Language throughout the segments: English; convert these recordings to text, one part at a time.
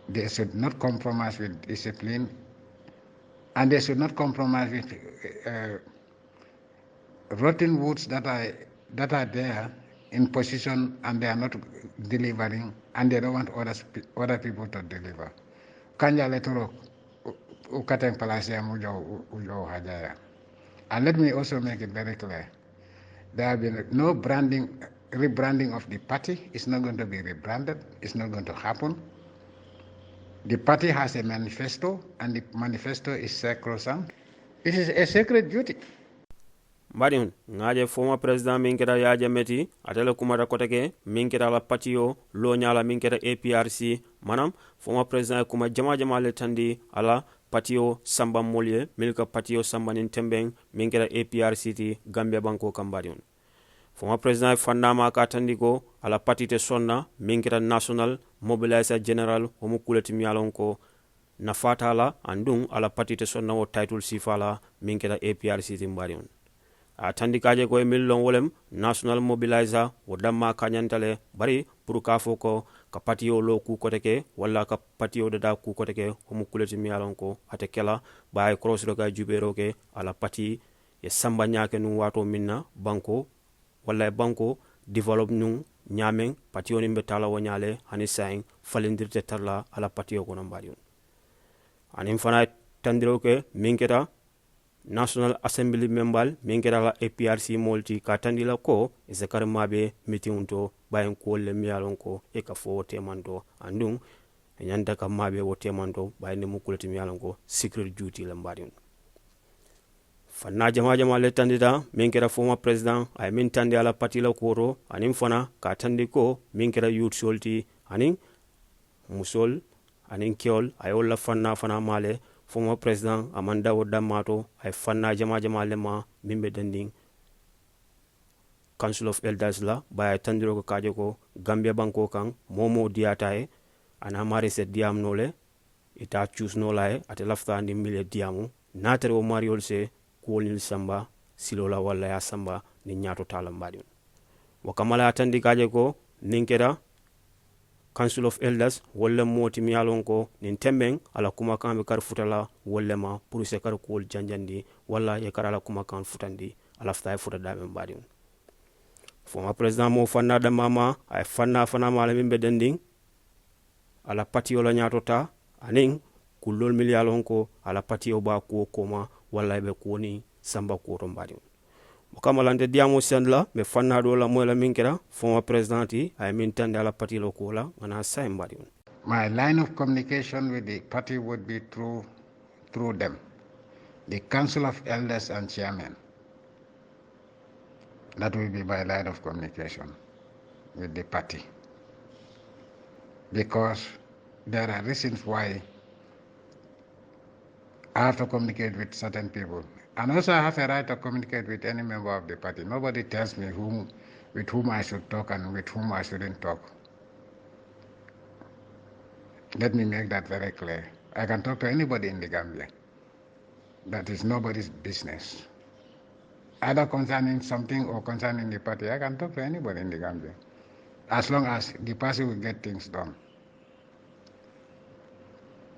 They should not compromise with discipline, and they should not compromise with rotten woods that are there in position and they are not delivering, and they don't want other people to deliver. Kanya letoro ukateng palasia ujo hajaya. And let me also make it very clear. There have been no rebranding of the party. It's not going to be rebranded. It's not going to happen. The party has a manifesto, and the manifesto is sacrosanct. It is a sacred duty. Mbadin ngaje former president minketa Yaya Jammeh atele kumata koteke minketa la patio lo nyala minketa APRC manam former president kuma jama le tandi ala patio samba molye milka patio samba nintembeng minketa APRC ti Gambia banko kambadion. Former president fandama ka tandiko ala patite sonna minketa national mobilizer general homukuleti mialonko nafata la andung ala patite sonna wo title sifala minketa APRC ti mbadion. Atandikaje ko millon wolem national mobilizer wodamma kanyantale bari pour ka foko ka patio lo ku koteke wala ka patio da ku koteke homu kuleti mialon ko atekela bay cross roga jubero ke ala pati e samba nyaake nu wato minna banko wala banko develop nu nyamen patio ni betala wonyale hani sain falindirte tarla ala patio ko nambarion anim fana tandiro ke minketa National Assembly member minkera la APRC molti katandila ko ezekar mabe mitinto bayen ko le mialon ko e ka fo temando andung nyanda ka mabe wo temando bayen mu kulati mialon ko secret duty la mbadion fanna jama le tandida minkera former president ay min tandi ala parti la koro anim fana katandiko minkera youth solti anin musol anin kiol ayola fana male former president Amanda Wodamato ay fanna jama lema mimbe dending Council of Elders la by tandiro ko kaje ko Gambia banko kan momo diatae ana mari se diam nole ita choose no lae ate lafta ndi mille diamu natere o mariol se kolil samba silola wala ya samba ni nyato tala mbadion wakamala atandi kaje ko ninkera Council of Elders wala moti miyalon ko nin tembeng ala kuma kan be kar futala wala ma pour se kar ko janjandi wala ye kar ala kuma kan futandi ala fta futa da men badion former president mo fanna da mama ay fanna mala mimbe dending ala patio la nyatota aning kulol miliyalon ko ala patio ba ko koma wala be ko ni samba ko to badion mukamalante diamo sendla me fanna do la mola minkera former president ay mintande ala parti lo ko la ngana saymbadi. My line of communication with the party would be through them, the Council of Elders and Chairman. That will be my line of communication with the party, because there are reasons why I have to communicate with certain people. And also I have a right to communicate with any member of the party. Nobody tells me with whom I should talk and with whom I shouldn't talk. Let me make that very clear. I can talk to anybody in the Gambia. That is nobody's business. Either concerning something or concerning the party, I can talk to anybody in the Gambia, as long as the party will get things done.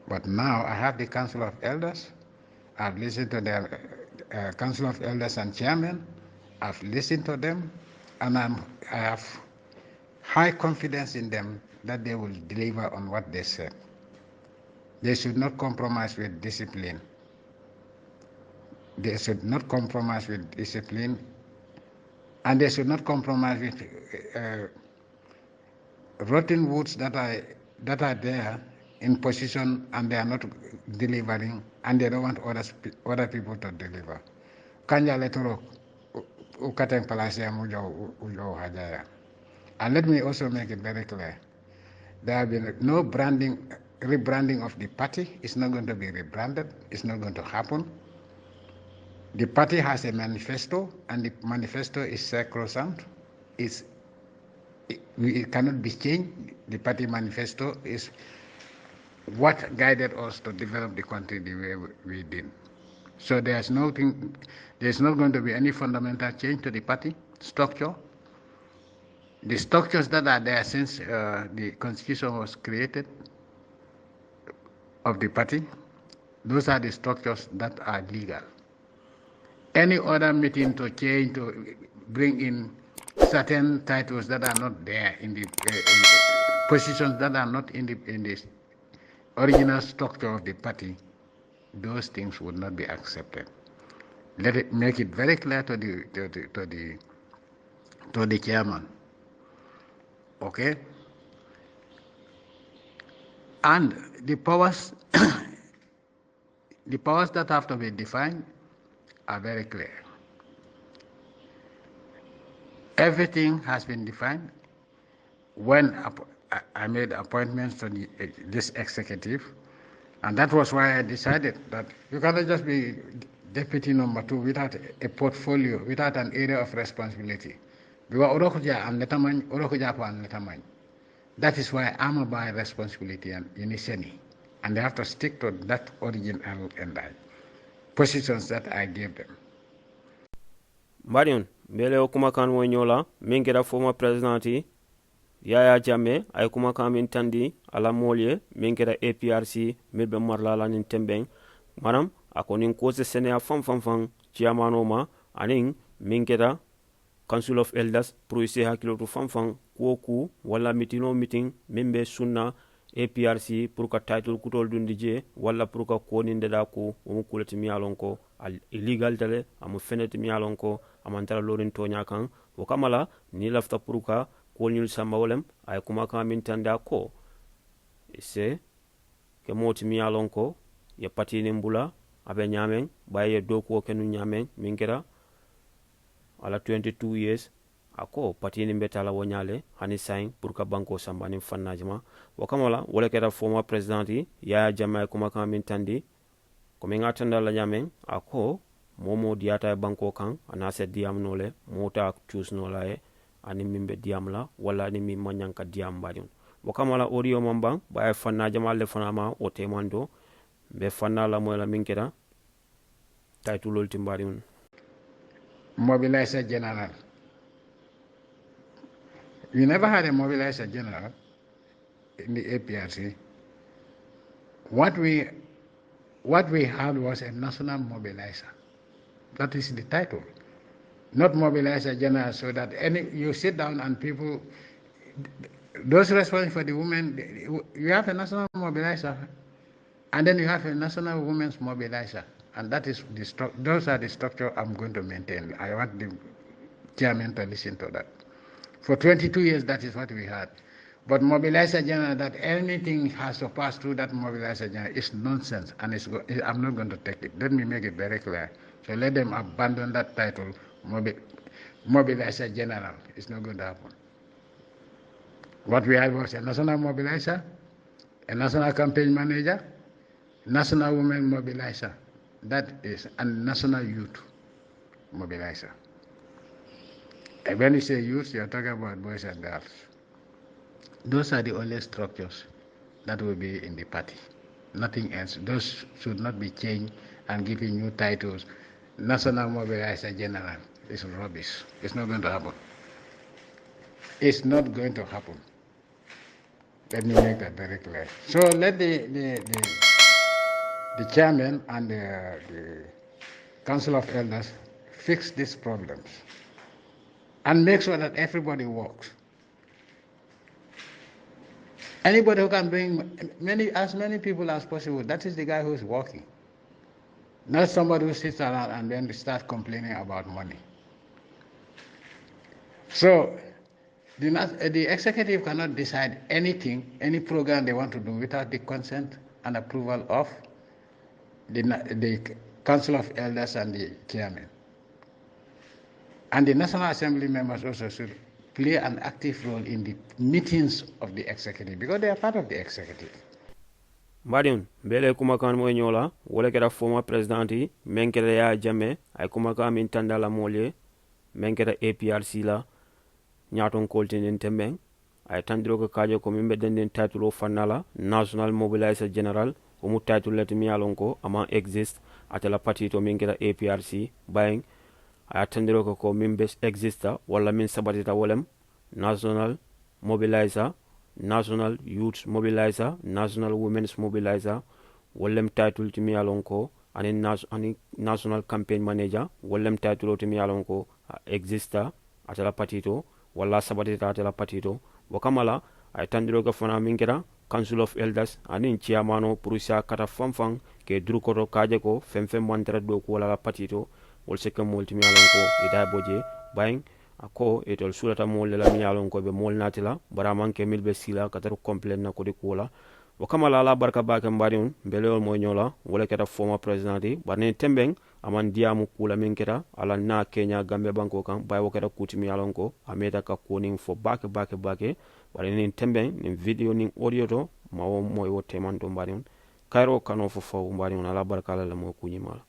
But now I have the Council of Elders. I've listened to the Council of Elders and Chairman. I've listened to them, and I have high confidence in them that they will deliver on what they said. They should not compromise with discipline. They should not compromise with discipline, and they should not compromise with rotten woods that are there in position and they are not delivering, and they don't want other people to deliver. Kanya letoro ukateng palasia ujo hajaya. And let me also make it very clear. There have been no rebranding of the party. It's not going to be rebranded. It's not going to happen. The party has a manifesto, and the manifesto is sacrosanct. It cannot be changed. The party manifesto is what guided us to develop the country the way we did. So there's not going to be any fundamental change to the party structure. The structures that are there since the constitution was created of the party. Those are the structures that are legal. Any other meeting to change, to bring in certain titles that are not there in the positions that are not in the original structure of the party, those things would not be accepted. Let it make it very clear to the chairman. Okay? And the powers the powers that have to be defined are very clear. Everything has been defined. When I made appointments to this executive, and that was why I decided that you cannot just be deputy number 2 without a portfolio, without an area of responsibility. That is why I'm about responsibility and initially, and they have to stick to that original and positions that I gave them. Marion, mbele o kuma kan wo nyola mingira former president Yaya Jammeh ay kuma kan min tandi ala molye mingira APRC milbe marla la nin tembeng manam akonin ko se sene fam chiamano ma anin mingira Council of Elders pour ise hakilo to fam ku wala meeting membe sunna APRC pour ka title kutol dundi je wala pour ka koni ndeda ko o kulati mi alon ko illegal tale am feneti mi alon ko amantara lorin tonya kan o kamala ni lafta pour ka ko nyul samba wolem ay kuma ka min tanda ko ise ke moti mi alon ko ya patini mbula abe nyamen baye do ko kenu nyamen mingira ala 22 years ako patini mbetala wonyale hani sign pour ka banko sambani fannajma wakamala wala kera former president Yaya Jammeh kuma kan min tandi ko mi ngatanda la nyamen ako momo diata banko kan ana se diam nole mota choose nola e ani mimbe diam la wala ni mi manyanka diam badun wakamala audio mambang ba fannajma le fanama o temando be fannala mola minkera taytulol timbariun mobilizer general. We never had a mobilizer general in the APRC. What we had was a national mobilizer. That is the title. Not mobilizer general, so that you sit down and people, those responsible for the women, you have a national mobilizer, and then you have a national women's mobilizer. And that is those are the structure I'm going to maintain. I want the chairman to listen to that. For 22 years, that is what we had. But mobilizer general, that anything has to pass through that mobilizer general is nonsense, and I'm not going to take it. Let me make it very clear. So let them abandon that title, mobilizer general. It's not going to happen. What we had was a national mobilizer, a national campaign manager, national women mobilizer. That is a national youth mobilizer. And when you say youth, you're talking about boys and girls. Those are the only structures that will be in the party. Nothing else. Those should not be changed and given new titles. National Mobilizer General is rubbish. It's not going to happen. It's not going to happen. Let me make that very clear. So let the chairman and the Council of Elders fix these problems and make sure that everybody works. Anybody who can bring as many people as possible, that is the guy who is working. Not somebody who sits around and then start complaining about money. So the executive cannot decide anything, any program they want to do without the consent and approval of the Council of Elders and the chairman. And the National Assembly members also should play an active role in the meetings of the executive because they are part of the executive. Mbadiun, mbele kumakan mo nyola, wole kera former presidenti, menkere Yaya Jammeh, ay kumaka min tanda la molye, menkere APRC la, nyaton koltinin tembeng, ay tandiro ko kajo ko mimbe denden titulo fanala, National Mobilizer General, umu title leti mi alonko, ama exist, atela party to menkere APRC, buying, ay tandiro ko mimbe exista, wala min sabatita wolem, National Mobilizer, National Youth Mobilizer, National Women's Mobilizer, wollem title timi yalon ko ani national campaign manager wollem title timi yalon ko exista atala patito walla sabatita atala patito wakamala ay tandiro ga fana min kera council of elders anin chairmano prusia kata famfang ke drukoto kaje ko femfem mantere do ko wala patito wol sekam multimi yalon ko ida boje bayin ako etol sulata mol la mi yalon ko be mol natila bara manke milbe sila katar complain na ko de kola wakamala la barka bake mbariun belewol moy nyola wala keta former president di barne tembeng aman diamu kula min keta ala na Kenya Gambia banko kan bay wakata kutimi yalon ko ameta ka koning fo bake barne tembeng nin video nin audio to mawo moy wo temanto mbariun kairo kano fo mbariun ala barka la mo kunyima